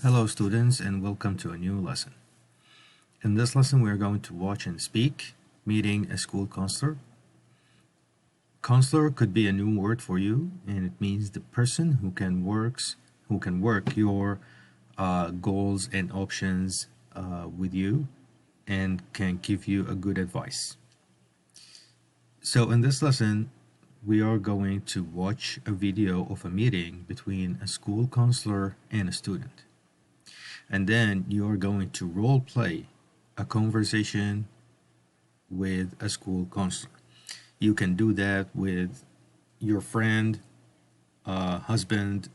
Hello students and welcome to a new lesson. In this lesson we are going to watch and speak meeting a school counselor. Counselor could be a new word for you, and it means the person who can work your goals and options with you and can give you a good advice. So in this lesson we are going to watch a video of a meeting between a school counselor and a student. And then you are going to role play a conversation with a school counselor. You can do that with your friend, husband,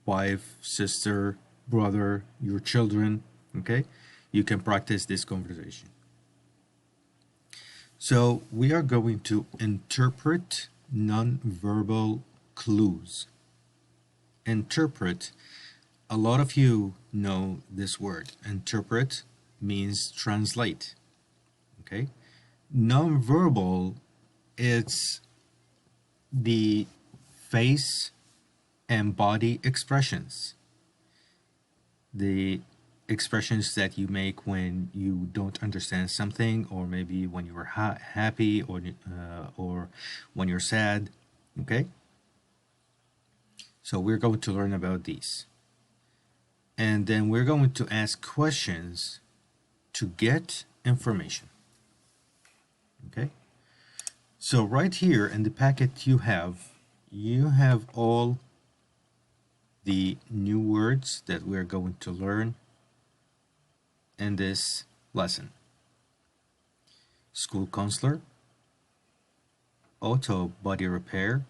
wife, sister, brother, your children, okay? You can practice this conversation. So we are going to interpret nonverbal clues. Interpret. A lot of you know this word. Interpret means translate. Okay? Nonverbal, it's the face and body expressions. The expressions that you make when you don't understand something, or maybe when you're happy, or when you're sad. Okay? So we're going to learn about these. And then we're going to ask questions to get information. Okay? So right here in the packet you have all the new words that we're going to learn in this lesson. School counselor, auto body repair,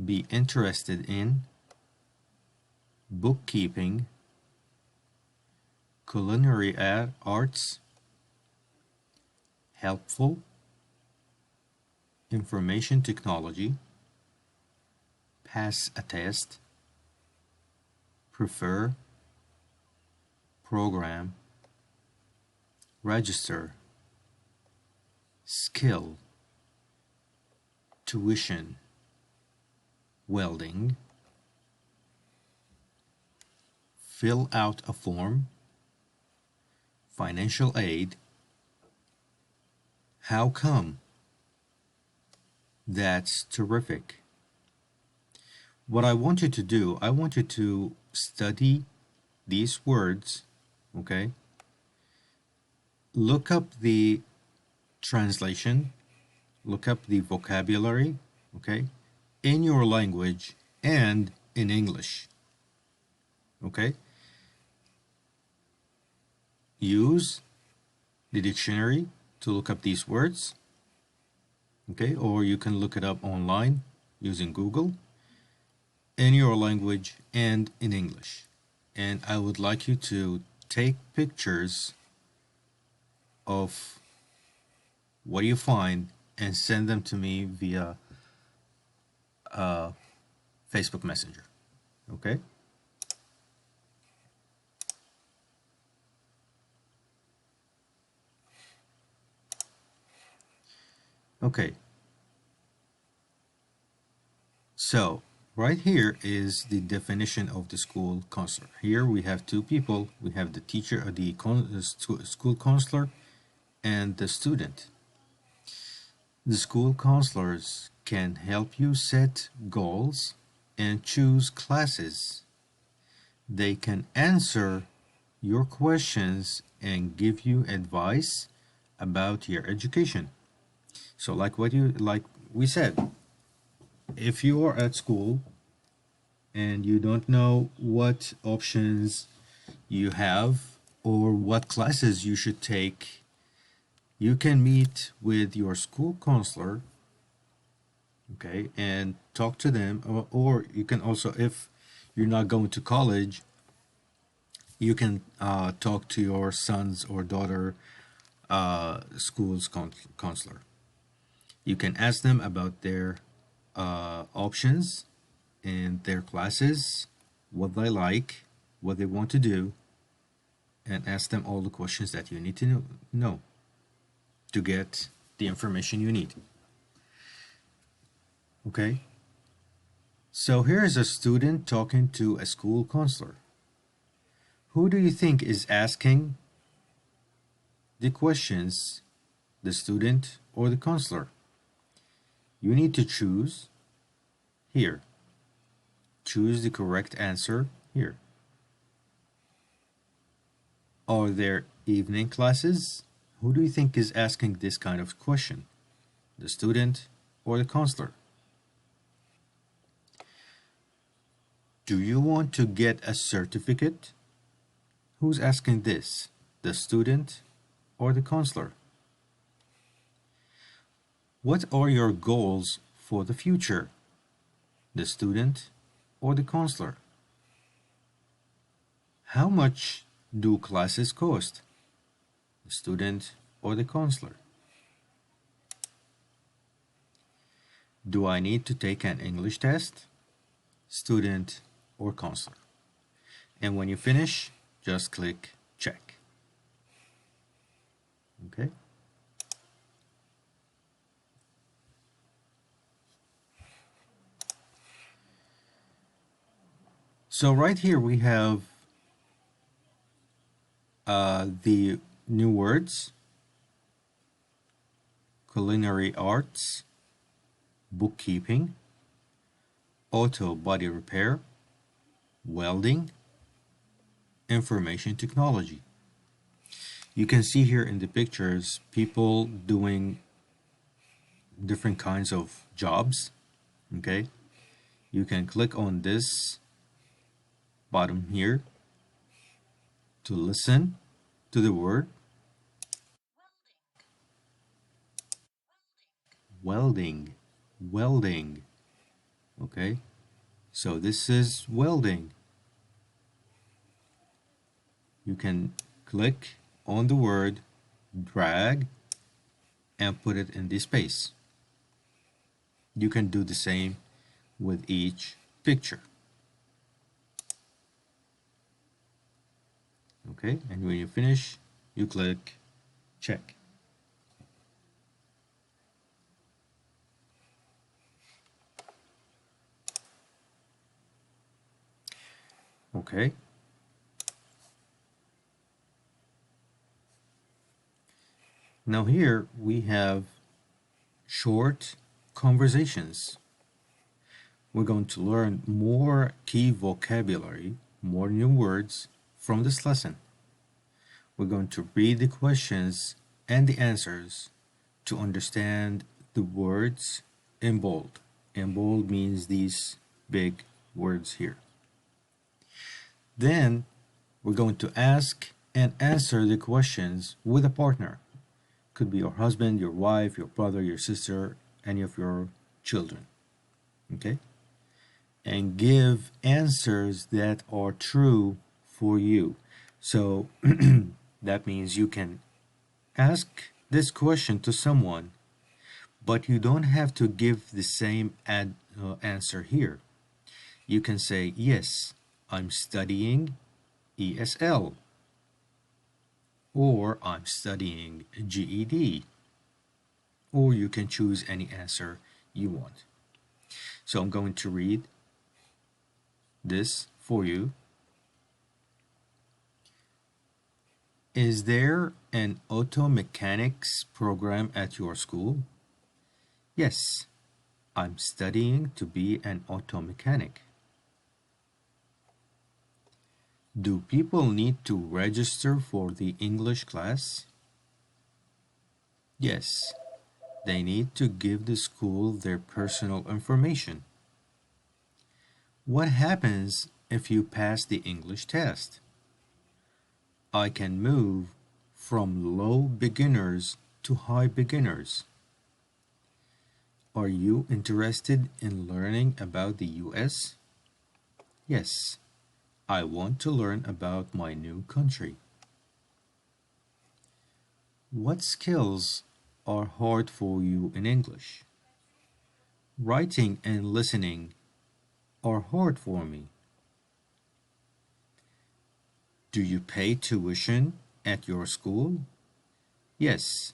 be interested in, bookkeeping, culinary arts, helpful, information technology, pass a test, prefer, program, register, skill, tuition, welding, fill out a form, financial aid, how come, that's terrific. What I want you to do, I want you to study these words, okay? Look up the translation, look up the vocabulary, okay? In your language and in English, okay? Use the dictionary to look up these words, okay? Or you can look it up online using Google in your language and in English. And I would like you to take pictures of what you find and send them to me via Facebook Messenger, okay? Okay. So, right here is the definition of the school counselor. Here we have two people. We have the teacher, or the school counselor, and the student. The school counselors can help you set goals and choose classes. They can answer your questions and give you advice about your education. So like we said, if you are at school and you don't know what options you have or what classes you should take, you can meet with your school counselor, okay, and talk to them, or you can also, if you're not going to college, you can talk to your son's or daughter school's counselor. You can ask them about their options and their classes, what they like, what they want to do, and ask them all the questions that you need to know to get the information you need. Okay? So here is a student talking to a school counselor. Who do you think is asking the questions, the student or the counselor? You need to choose here. Choose the correct answer here. Are there evening classes? Who do you think is asking this kind of question? The student or the counselor? Do you want to get a certificate? Who's asking this? The student or the counselor? What are your goals for the future? The student or the counselor? How much do classes cost? The student or the counselor? Do I need to take an English test? Student or counselor? And when you finish, just click check. Okay? So right here we have the new words: culinary arts, bookkeeping, auto body repair, welding, information technology. You can see here in the pictures people doing different kinds of jobs. Okay, you can click on this bottom here to listen to the word welding. Welding. Okay, so this is welding. You can click on the word, drag, and put it in the space. You can do the same with each picture. Okay, and when you finish, you click check. Okay. Now here we have short conversations. We're going to learn more key vocabulary, more new words from this lesson. We're going to read the questions and the answers to understand the words in bold. In bold means these big words here. Then we're going to ask and answer the questions with a partner. Could be your husband, your wife, your brother, your sister, any of your children. Okay? And give answers that are true for you. So that means you can ask this question to someone, but you don't have to give the same answer here. You can say, yes, I'm studying ESL, or I'm studying GED, or you can choose any answer you want. So I'm going to read this for you. Is there an auto mechanics program at your school? Yes, I'm studying to be an auto mechanic. Do people need to register for the English class? Yes, they need to give the school their personal information. What happens if you pass the English test? I can move from low beginners to high beginners. Are you interested in learning about the US? Yes, I want to learn about my new country. What skills are hard for you in English? Writing and listening are hard for me. Do you pay tuition at your school? Yes,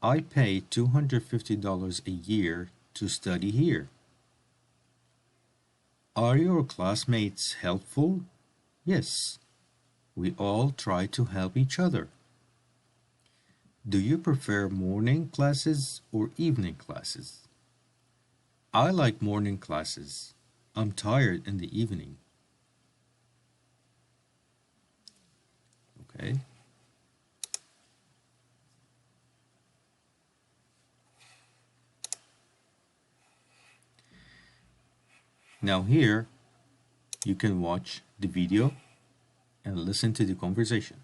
I pay $250 a year to study here. Are your classmates helpful? Yes, We all try to help each other. Do you prefer morning classes or evening classes? I like morning classes. I'm tired in the evening. Okay. Now here you can watch the video and listen to the conversation.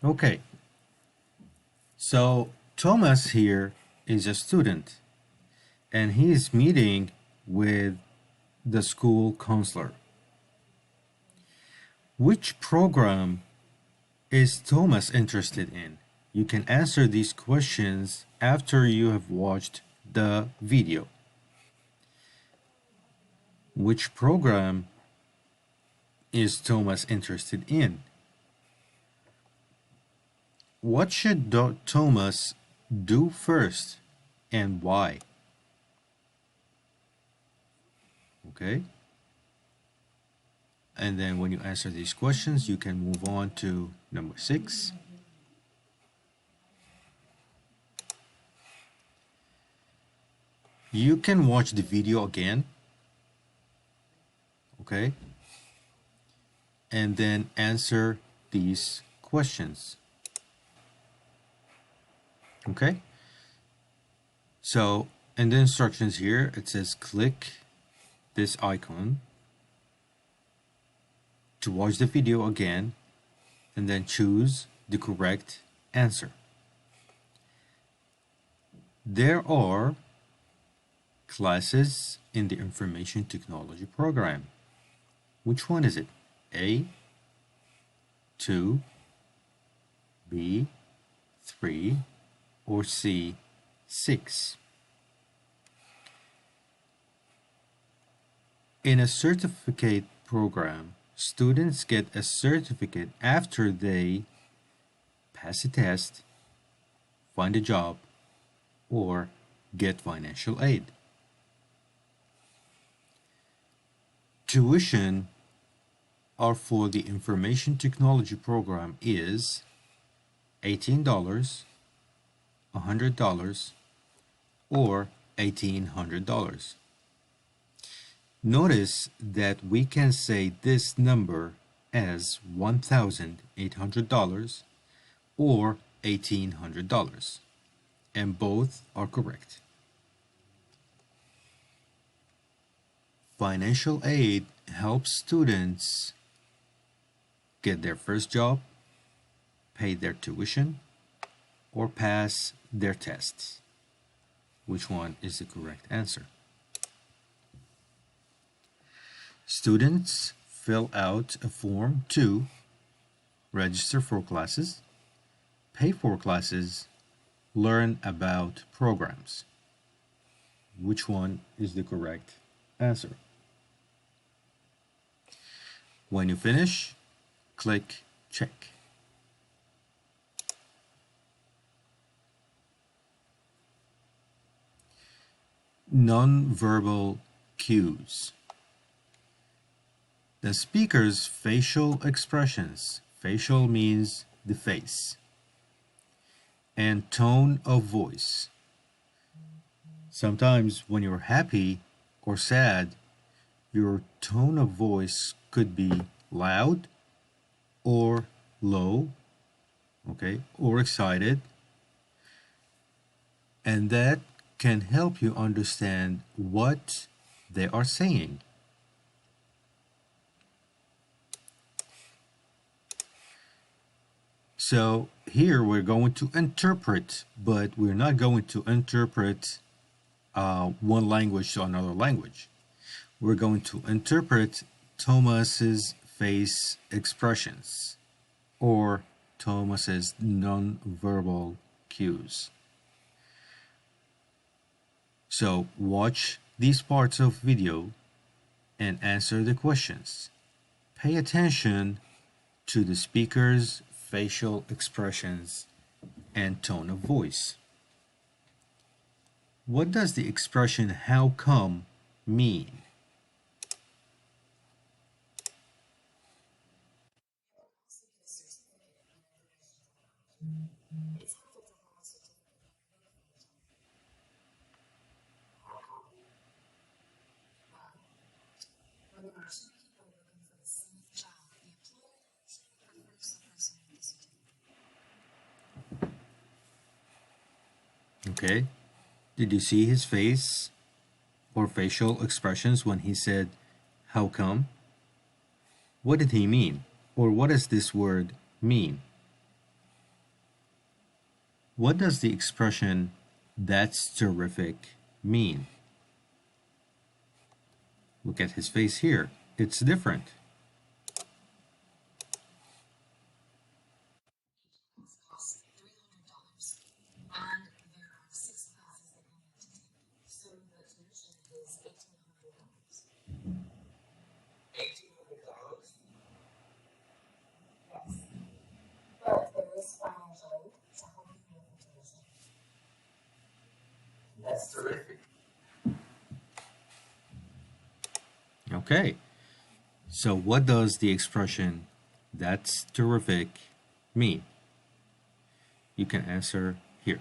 Okay, so Thomas here is a student and he is meeting with the school counselor. Which program is Thomas interested in? You can answer these questions after you have watched the video. Which program is Thomas interested in? What should Thomas do first and why? Okay? And then when you answer these questions, you can move on to number 6. You can watch the video again. Okay? And then answer these questions. Okay? So, in the instructions here, it says click this icon to watch the video again and then choose the correct answer. There are classes in the information technology program. Which one is it? A, 2, B, 3, or C, 6? In a certificate program, students get a certificate after they pass a test, find a job, or get financial aid. Tuition are for the information technology program is $18, $100, or $1,800. Notice that we can say this number as $1,800 or $1,800, and both are correct. Financial aid helps students get their first job, pay their tuition, or pass their tests. Which one is the correct answer? Students fill out a form to register for classes, pay for classes, learn about programs. Which one is the correct answer? When you finish, click check. Non-verbal cues. The speaker's facial expressions. Facial means the face. And tone of voice. Sometimes when you're happy or sad, your tone of voice could be loud or low, okay, or excited. And that can help you understand what they are saying. So here we're going to interpret, but we're not going to interpret one language to another language. We're going to interpret Thomas's face expressions or Thomas's non-verbal cues. So watch these parts of video and answer the questions. Pay attention to the speaker's facial expressions and tone of voice. What does the expression "how come" mean? Okay, did you see his face or facial expressions when he said "how come"? What did he mean? Or what does this word mean? What does the expression "that's terrific" mean? Look at his face here. It's different. That's terrific. Okay, so what does the expression "that's terrific" mean? You can answer here.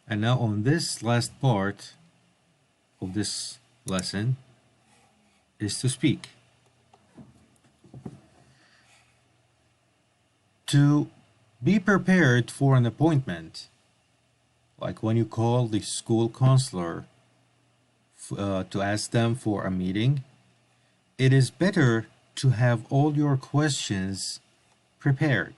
And now on this last part of this lesson is to speak. To be prepared for an appointment, like when you call the school counselor to ask them for a meeting, it is better to have all your questions prepared.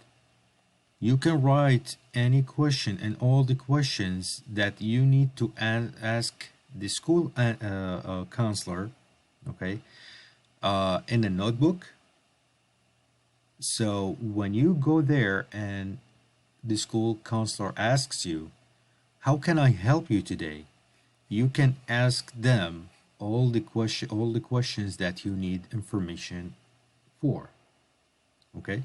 You can write any question and all the questions that you need to ask the school counselor, okay, in a notebook. So when you go there and the school counselor asks you, "How can I help you today?" you can ask them all the questions that you need information for. Okay?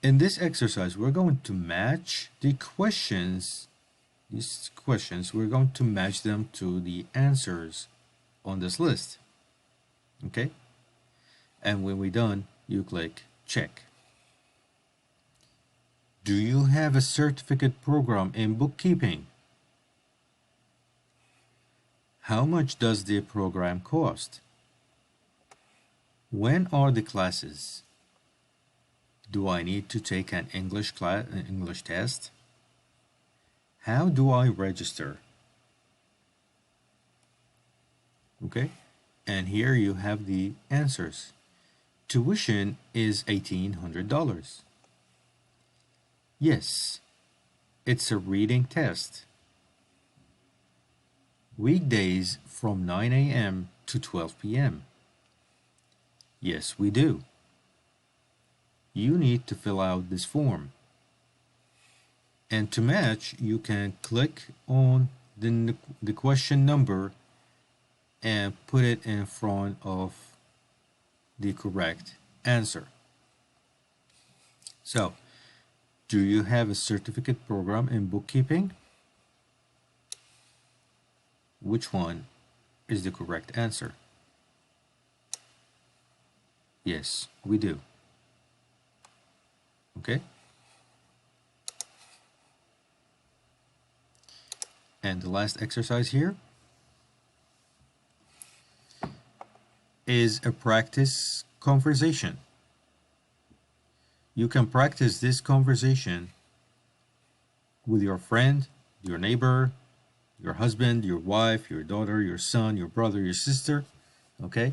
In this exercise, we're going to match the questions. These questions, we're going to match them to the answers on this list. Okay? And when we're done, you click check. Do you have a certificate program in bookkeeping? How much does the program cost? When are the classes? Do I need to take an English test? How do I register? Okay? And here you have the answers. Tuition is $1,800. Yes, it's a reading test. Weekdays from 9 a.m. to 12 p.m. Yes, we do. You need to fill out this form. And to match, you can click on the question number and put it in front of the correct answer. So, do you have a certificate program in bookkeeping? Which one is the correct answer? Yes, we do. Okay? And the last exercise here is a practice conversation. You can practice this conversation with your friend, your neighbor, your husband, your wife, your daughter, your son, your brother, your sister. Okay?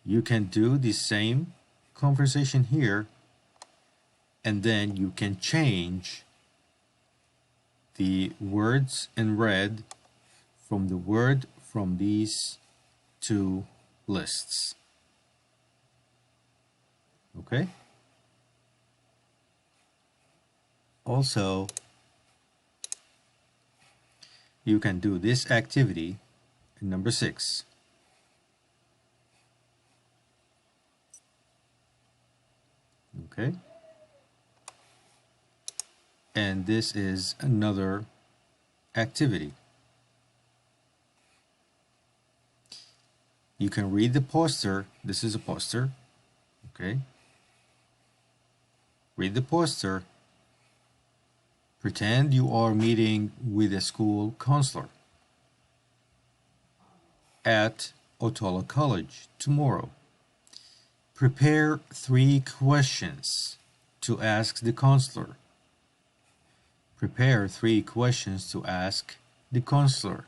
You can do the same conversation here, and then you can change the words in red from the word from these two lists. Okay? Also, you can do this activity in number 6. Okay? And this is another activity. You can read the poster. This is a poster. Okay? Read the poster. Pretend you are meeting with a school counselor at Al-Attar College tomorrow. Prepare 3 questions to ask the counselor. Prepare 3 questions to ask the counselor.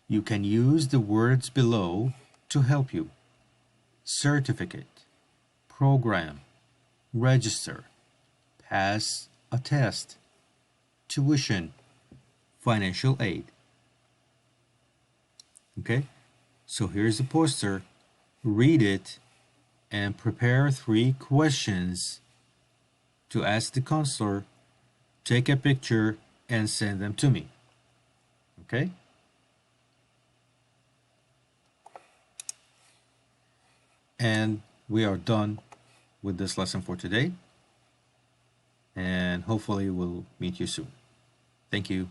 You can use the words below to help you. Certificate, program, register, pass a test, tuition, financial aid. Okay, so here's the poster. Read it and prepare 3 questions to ask the counselor. Take a picture and send them to me. Okay? And we are done with this lesson for today. And hopefully we'll meet you soon. Thank you.